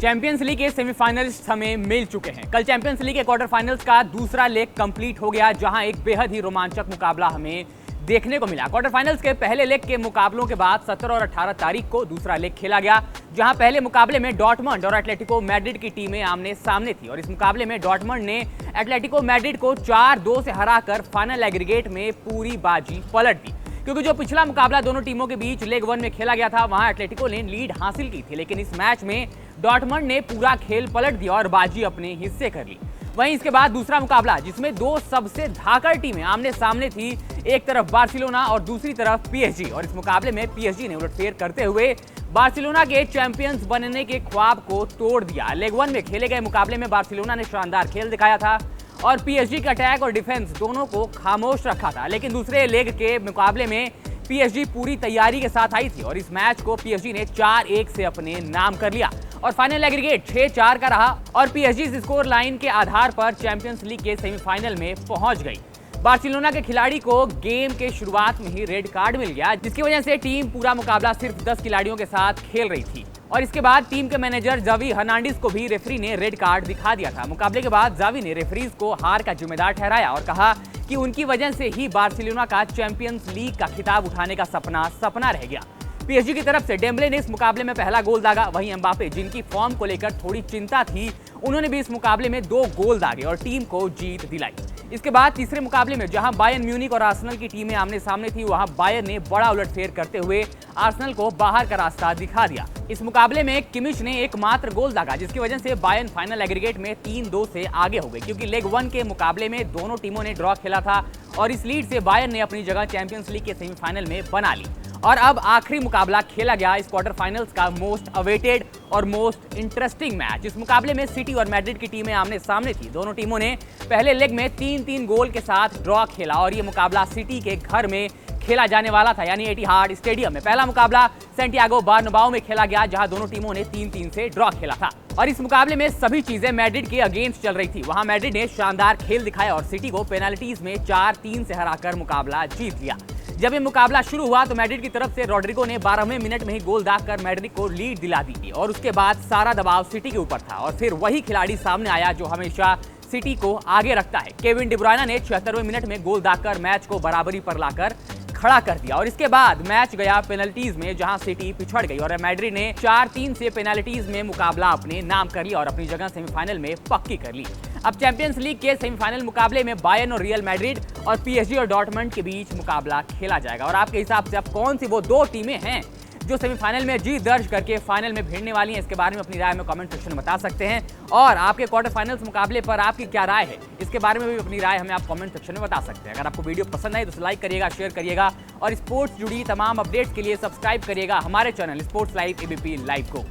Champions league के semifinalist हमें मिल चुके हैं। कल चैंपियंस लीग के क्वार्टर फाइनल्स का दूसरा लेग कंप्लीट हो गया, जहां एक बेहद ही रोमांचक मुकाबला हमें देखने को मिला। क्वार्टर फाइनल्स के पहले लेग के मुकाबलों के बाद 17 और 18 तारीख को दूसरा लेग खेला गया, जहां पहले मुकाबले में डॉर्टमंड और एटलेटिको मैड्रिड की टीमें आमने सामने थी और इस मुकाबले में डॉर्टमंड ने एटलेटिको मैड्रिड को 4-2 से हराकर फाइनल एग्रीगेट में पूरी बाजी पलट दी। क्योंकि जो पिछला मुकाबला दोनों टीमों के बीच लेग 1 में खेला गया था, वहां एटलेटिको ने लीड हासिल की थी, लेकिन इस मैच में डॉर्टमंड ने पूरा खेल पलट दिया और बाजी अपने हिस्से कर ली। वहीं इसके बाद दूसरा मुकाबला, जिसमें दो सबसे धाकड़ टीमें आमने सामने थी, एक तरफ बार्सिलोना और दूसरी तरफ पीएसजी, और इस मुकाबले में पीएसजी ने उलटफेर करते हुए बार्सिलोना के चैंपियंस बनने के ख्वाब को तोड़ दिया। लेग 1 में खेले गए मुकाबले में बार्सिलोना ने शानदार खेल दिखाया था और पीएसजी का अटैक और डिफेंस दोनों को खामोश रखा था, लेकिन दूसरे लेग के मुकाबले में पीएसजी पूरी तैयारी के साथ आई थी और इस मैच को पीएसजी ने 4-1 से अपने नाम कर लिया और फाइनल एग्रीगेट 6-4 का रहा और पीएसजी इस स्कोर लाइन के आधार पर चैंपियंस लीग के सेमीफाइनल में पहुंच गई। बार्सिलोना के खिलाड़ी को गेम के शुरुआत में ही रेड कार्ड मिल गया, जिसकी वजह से टीम पूरा मुकाबला सिर्फ 10 खिलाड़ियों के साथ खेल रही थी और इसके बाद टीम के मैनेजर जावी हर्नांडिस को भी रेफरी ने रेड कार्ड दिखा दिया था। मुकाबले के बाद जावी ने रेफरीज को हार का जिम्मेदार ठहराया और कहा कि उनकी वजह से ही बार्सिलोना का चैंपियंस लीग का खिताब उठाने का सपना रह गया। पीएसजी की तरफ से डेम्बले ने इस मुकाबले में पहला गोल दागा, वहीं एम्बापे, जिनकी फॉर्म को लेकर थोड़ी चिंता थी, उन्होंने भी इस मुकाबले में 2 गोल दागे और टीम को जीत दिलाई। इसके बाद तीसरे मुकाबले में जहां बायर्न म्यूनिख और आर्सेनल की टीमें आमने सामने थी, वहां बायर्न ने बड़ा उलटफेर करते हुए आर्सेनल को बाहर का रास्ता दिखा दिया। इस मुकाबले में किमिच ने एकमात्र गोल दागा, जिसकी वजह से बायर्न फाइनल एग्रीगेट में 3-2 से आगे हो गई, क्योंकि लेग 1 के मुकाबले में दोनों टीमों ने ड्रॉ खेला था और इस लीड से बायर्न ने अपनी जगह चैंपियंस लीग के सेमीफाइनल में बना ली। और अब आखिरी मुकाबला खेला गया इस क्वार्टर फाइनल्स का मोस्ट अवेटेड और मोस्ट इंटरेस्टिंग मैच। इस मुकाबले में सिटी और मैड्रिड की टीमें आमने सामने थी। दोनों टीमों ने पहले लेग में 3-3 गोल के साथ ड्रॉ खेला और ये मुकाबला सिटी के घर में खेला जाने वाला था, यानी एटिहाद स्टेडियम में। पहला मुकाबला सैंटियागो बर्नबाओ में खेला गया, जहां दोनों टीमों ने 3-3 से ड्रॉ खेला था और इस मुकाबले में सभी चीजें मैड्रिड के अगेंस्ट चल रही थी। वहां मैड्रिड ने शानदार खेल दिखाया और सिटी को पेनाल्टीज में 4-3 से हराकर मुकाबला जीत लिया। जब ये मुकाबला शुरू हुआ तो मैड्रिड की तरफ से रोड्रिगो ने 12वें मिनट में ही गोल दागकर मैड्रिड को लीड दिला दी थी और उसके बाद सारा दबाव सिटी के ऊपर था और फिर वही खिलाड़ी सामने आया जो हमेशा सिटी को आगे रखता है। केविन डी ब्रुयना ने 76वें मिनट में गोल दागकर मैच को बराबरी पर लाकर खड़ा कर दिया और इसके बाद मैच गया पेनल्टीज में, जहां सिटी पिछड़ गई और मैड्रिड ने 4-3 से पेनल्टीज में मुकाबला अपने नाम कर लिया और अपनी जगह सेमीफाइनल में पक्की कर ली। अब चैंपियंस लीग के सेमीफाइनल मुकाबले में बायर्न और रियल मैड्रिड और पीएसजी और डॉर्टमंड के बीच मुकाबला खेला जाएगा और आपके हिसाब से अब कौन सी वो 2 टीमें हैं जो सेमीफाइनल में जीत दर्ज करके फाइनल में भिड़ने वाली हैं? इसके बारे में अपनी राय में कमेंट सेक्शन में बता सकते हैं और आपके क्वार्टर फाइनल्स मुकाबले पर आपकी क्या राय है, इसके बारे में भी अपनी राय हमें आप कमेंट सेक्शन में बता सकते हैं। अगर आपको वीडियो पसंद आए तो लाइक करिएगा, शेयर करिएगा और स्पोर्ट्स जुड़ी तमाम अपडेट्स के लिए सब्सक्राइब करिएगा हमारे channel sports live ABP live को।